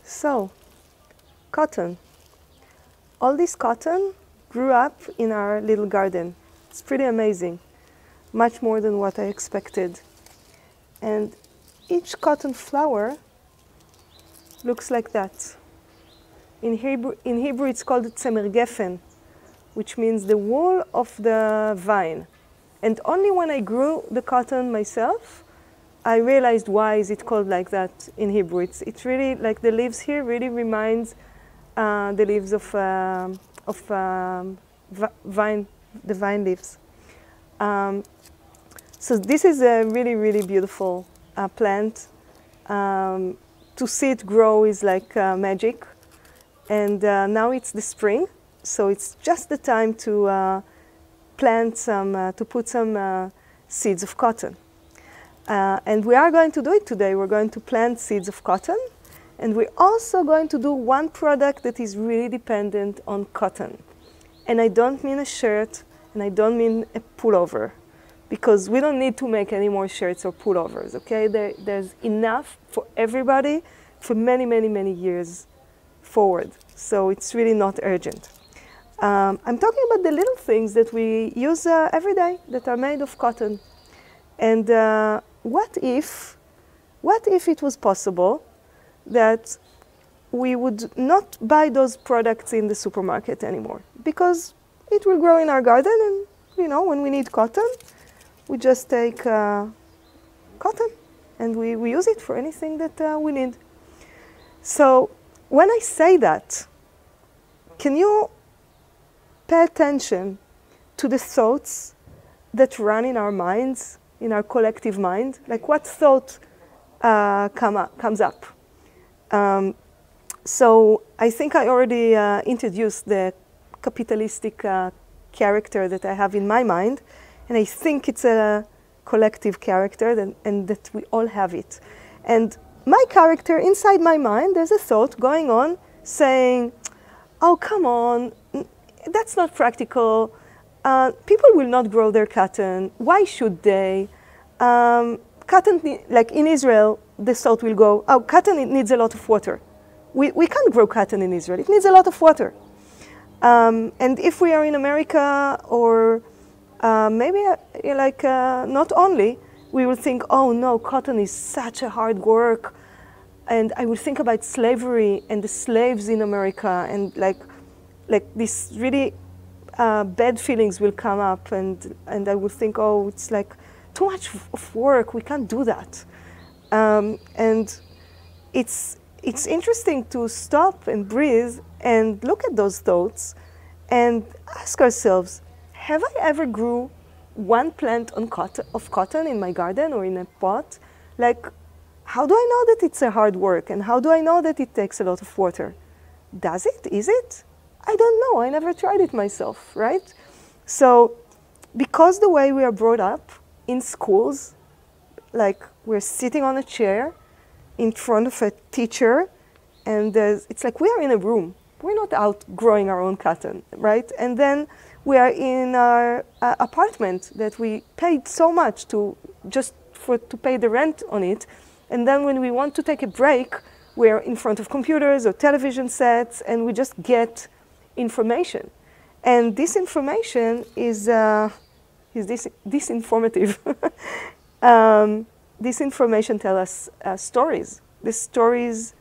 So, cotton. All this cotton grew up in our little garden. It's pretty amazing, much more than what I expected. And each cotton flower looks like that. In Hebrew it's called tzemer gefen, which means the wool of the vine. And only when I grew the cotton myself, I realized why is it called like that in Hebrew. It's really like the leaves here really reminds the leaves of vine, the vine leaves. So this is a really, really beautiful plant. To see it grow is like magic. And now it's the spring, so it's just the time to plant some, to put some seeds of cotton. And we are going to do it today. We're going to plant seeds of cotton. And we're also going to do one product that is really dependent on cotton. And I don't mean a shirt, and I don't mean a pullover, because we don't need to make any more shirts or pullovers, okay? There's enough for everybody for many, many, many years forward. So it's really not urgent. I'm talking about the little things that we use every day that are made of cotton. And what if it was possible that we would not buy those products in the supermarket anymore? Because it will grow in our garden, and you know, when we need cotton, we just take cotton and we use it for anything that we need. So when I say that, can you pay attention to the thoughts that run in our minds, in our collective mind? Like what thought comes up? So I think I already introduced the capitalistic character that I have in my mind, and I think it's a collective character and that we all have it. And my character, inside my mind, there's a thought going on saying, oh, come on, that's not practical. People will not grow their cotton. Why should they? Cotton, like in Israel, the thought will go, oh, cotton, it needs a lot of water. We can't grow cotton in Israel. It needs a lot of water. And if we are in America or maybe not only, we will think, oh no, cotton is such a hard work. And I will think about slavery and the slaves in America, and like these really bad feelings will come up, and I will think, oh, it's like too much of work, we can't do that. And it's interesting to stop and breathe and look at those thoughts and ask ourselves, have I ever grew one plant of cotton in my garden or in a pot? Like, how do I know that it's a hard work? And how do I know that it takes a lot of water? Does it? Is it? I don't know. I never tried it myself, right? So because the way we are brought up in schools, like we're sitting on a chair in front of a teacher, and it's like we are in a room. We're not out growing our own cotton, right? And then we are in our apartment that we paid so much to pay the rent on it. And then when we want to take a break, we're in front of computers or television sets, and we just get information. And this information is disinformative. This information tells us stories. The stories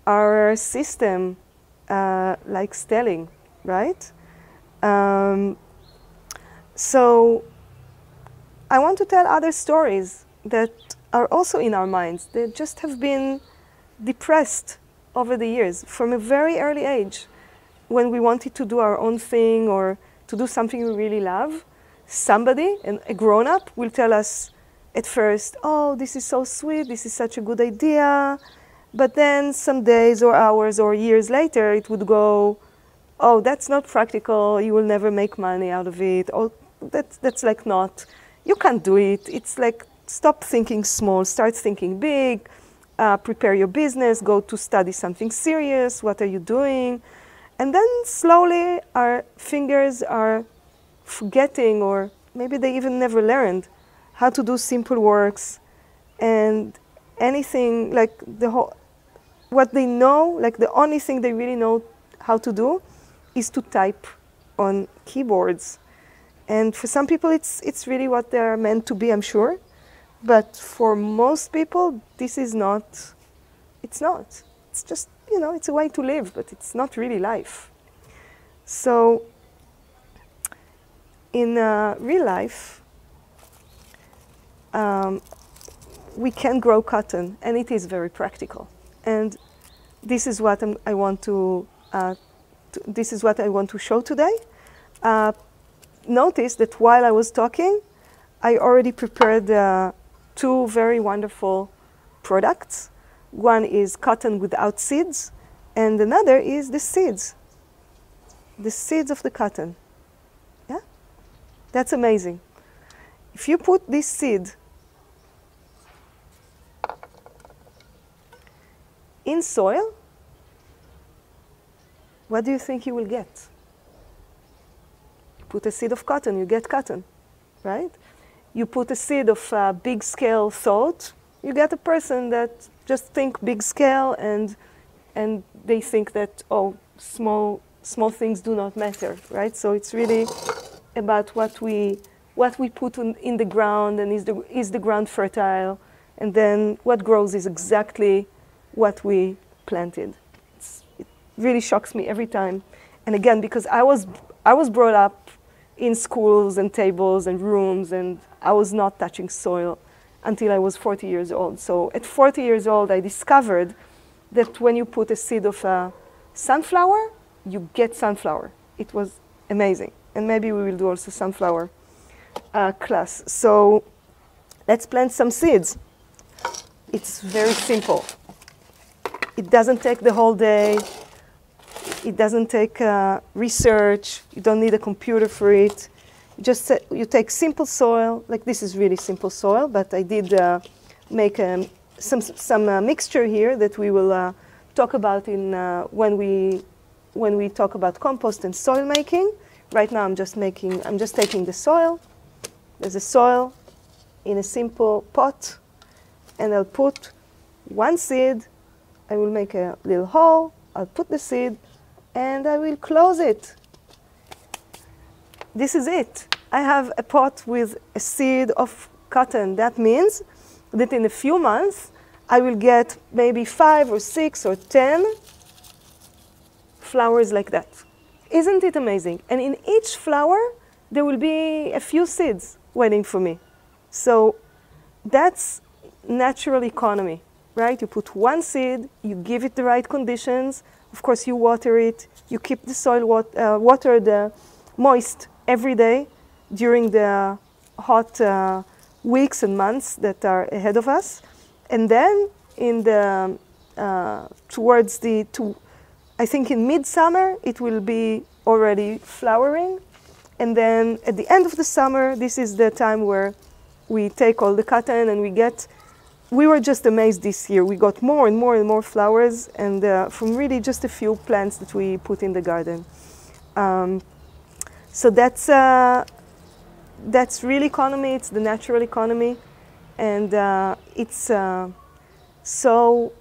are a system like stealing, right? So I want to tell other stories that are also in our minds. They just have been depressed over the years from a very early age. When we wanted to do our own thing or to do something we really love, somebody, a grown-up, will tell us at first, oh, this is so sweet, this is such a good idea. But then some days or hours or years later, it would go, oh, that's not practical, you will never make money out of it. Oh, that's like not, you can't do it. It's like, stop thinking small, start thinking big, prepare your business, go to study something serious, what are you doing? And then slowly our fingers are forgetting, or maybe they even never learned how to do simple works, and anything like what they know, like the only thing they really know how to do is to type on keyboards. And for some people, it's really what they're meant to be, I'm sure. But for most people, this is not, it's not. It's just, you know, it's a way to live, but it's not really life. So in real life, we can grow cotton, and it is very practical. And this is what I want to show today. Notice that while I was talking, I already prepared two very wonderful products. One is cotton without seeds, and another is the seeds of the cotton. Yeah? That's amazing. If you put this seed in soil, what do you think you will get? Put a seed of cotton, you get cotton, right? You put a seed of big scale thought, you get a person that just think big scale, and they think that, oh, small things do not matter, right? So it's really about what we put in the ground, and is the ground fertile, and then what grows is exactly what we planted. It really shocks me every time. And again, because I was brought up in schools and tables and rooms, and I was not touching soil until I was 40 years old. So at 40 years old, I discovered that when you put a seed of sunflower, you get sunflower. It was amazing. And maybe we will do also sunflower class. So let's plant some seeds. It's very simple. It doesn't take the whole day. It doesn't take research. You don't need a computer for it. You take simple soil. Like, this is really simple soil, but I did make some mixture here that we will talk about in when we talk about compost and soil making. Right now, I'm just taking the soil. There's a soil in a simple pot, and I'll put one seed. I will make a little hole. I'll put the seed, and I will close it. This is it. I have a pot with a seed of cotton. That means that in a few months, I will get maybe 5 or 6 or 10 flowers like that. Isn't it amazing? And in each flower, there will be a few seeds waiting for me. So that's natural economy, right? You put one seed, you give it the right conditions. Of course, you water it. You keep the soil watered moist every day during the hot weeks and months that are ahead of us. And then in the I think in midsummer, it will be already flowering. And then at the end of the summer, this is the time where we take all the cotton and we were just amazed this year. We got more and more and more flowers, and from really just a few plants that we put in the garden. So that's real economy. It's the natural economy, and it's so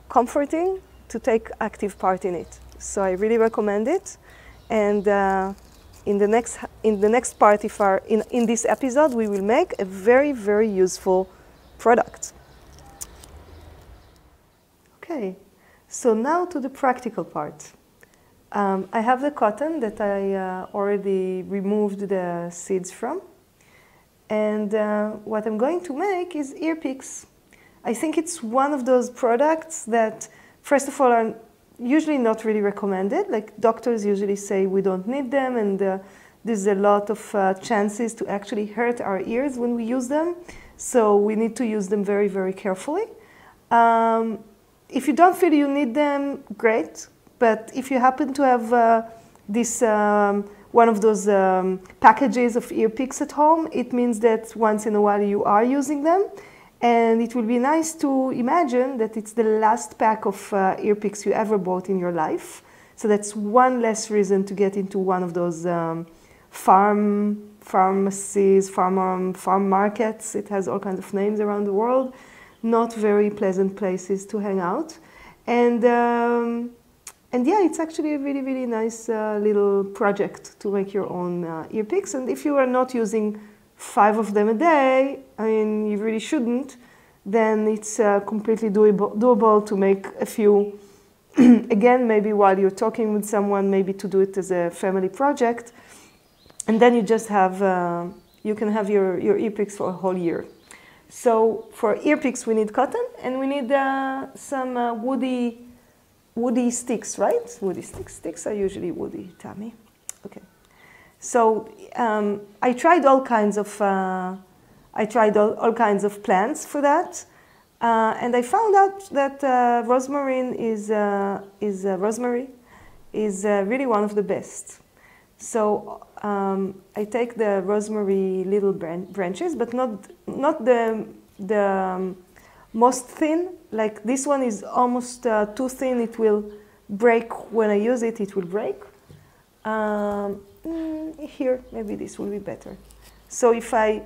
comforting to take active part in it. So I really recommend it. And in the next part, in this episode, we will make a very, very useful product. Okay, so now to the practical part. I have the cotton that I already removed the seeds from. And what I'm going to make is ear picks. I think it's one of those products that, first of all, are usually not really recommended. Like, doctors usually say we don't need them, and there's a lot of chances to actually hurt our ears when we use them. So we need to use them very, very carefully. If you don't feel you need them, great. But if you happen to have one of those packages of ear picks at home, it means that once in a while you are using them. And it will be nice to imagine that it's the last pack of ear picks you ever bought in your life. So that's one less reason to get into one of those pharmacies, farm markets. It has all kinds of names around the world. Not very pleasant places to hang out. And yeah, it's actually a really, really nice little project to make your own ear picks. And if you are not using 5 of them a day, I mean, you really shouldn't, then it's completely doable to make a few. Again, maybe while you're talking with someone, maybe to do it as a family project. And then you just have, you can have your ear picks for a whole year. So for ear picks, we need cotton and we need some woody sticks, right? Woody sticks. Sticks are usually woody, Tami. Okay. So I tried all kinds of plants for that, and I found out that rosemary is really one of the best. So I take the rosemary little branches, but not the most thin. Like this one is almost too thin. It will break when I use it. It will break. Here, maybe this will be better. So if I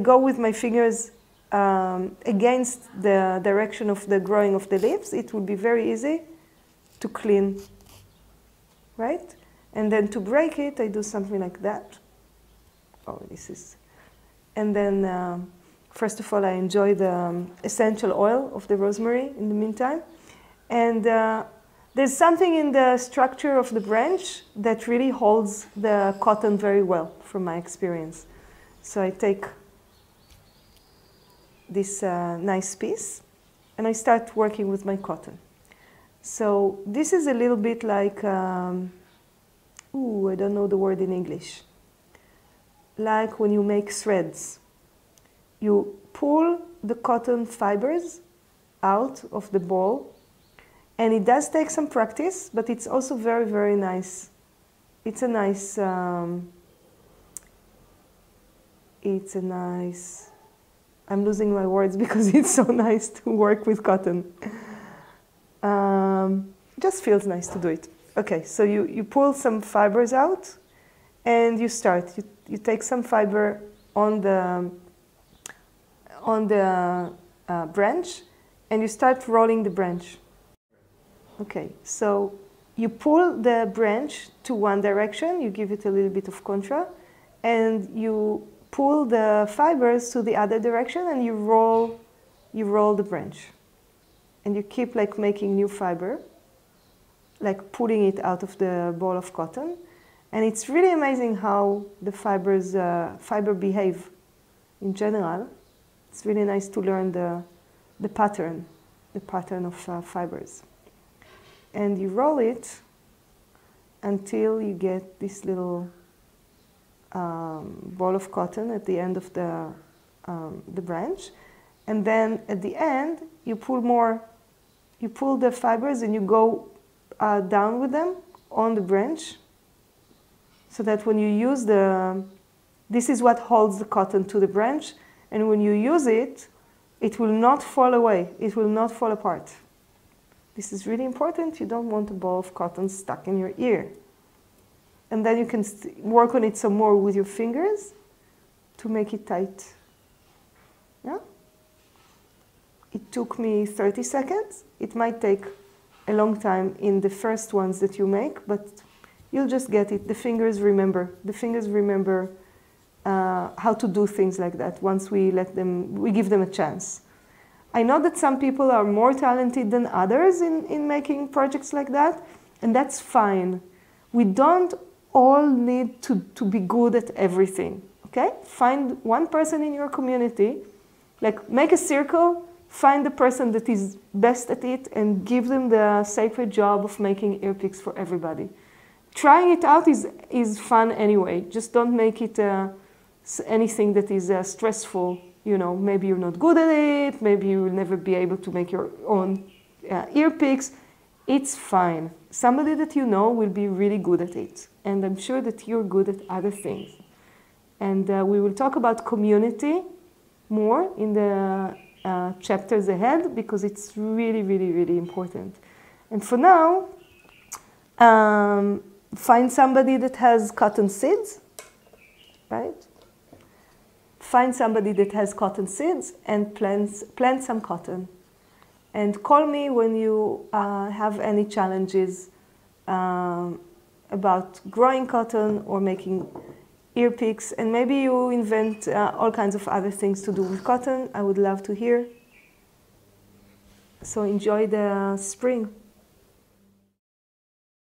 go with my fingers against the direction of the growing of the leaves, it will be very easy to clean, right? And then to break it, I do something like that. Oh, this is... And then, first of all, I enjoy the essential oil of the rosemary in the meantime. And there's something in the structure of the branch that really holds the cotton very well, from my experience. So I take this nice piece, and I start working with my cotton. So this is a little bit like... I don't know the word in English. Like when you make threads. You pull the cotton fibers out of the ball, and it does take some practice, but it's also very, very nice. It's a nice, I'm losing my words because it's so nice to work with cotton. Just feels nice to do it. Okay, so you pull some fibers out, and you start. You take some fiber on the branch, and you start rolling the branch. Okay, so you pull the branch to one direction, you give it a little bit of contra, and you pull the fibers to the other direction, and you roll the branch. And you keep like making new fiber, like pulling it out of the ball of cotton. And it's really amazing how the fiber behave in general. It's really nice to learn the pattern of fibers. And you roll it until you get this little ball of cotton at the end of the branch. And then at the end, you pull the fibers and you go down with them on the branch, so that when you use this is what holds the cotton to the branch, and when you use it, it will not fall away, it will not fall apart. This is really important. You don't want a ball of cotton stuck in your ear. And then you can work on it some more with your fingers to make it tight. Yeah? It took me 30 seconds. It might take a long time in the first ones that you make, but you'll just get it. The fingers remember. The fingers remember how to do things like that once we give them a chance. I know that some people are more talented than others in making projects like that, and that's fine. We don't all need to be good at everything, okay? Find one person in your community, like make a circle, find the person that is best at it, and give them the sacred job of making ear picks for everybody. Trying it out is fun anyway. Just don't make it anything that is stressful. You know, maybe you're not good at it, maybe you will never be able to make your own ear picks. It's fine. Somebody that you know will be really good at it. And I'm sure that you're good at other things. And we will talk about community more in the chapters ahead, because it's really, really, really important. And for now, find somebody that has cotton seeds, right? Find somebody that has cotton seeds and plant some cotton. And call me when you have any challenges about growing cotton or making ear picks, and maybe you invent all kinds of other things to do with cotton. I would love to hear. So enjoy the spring.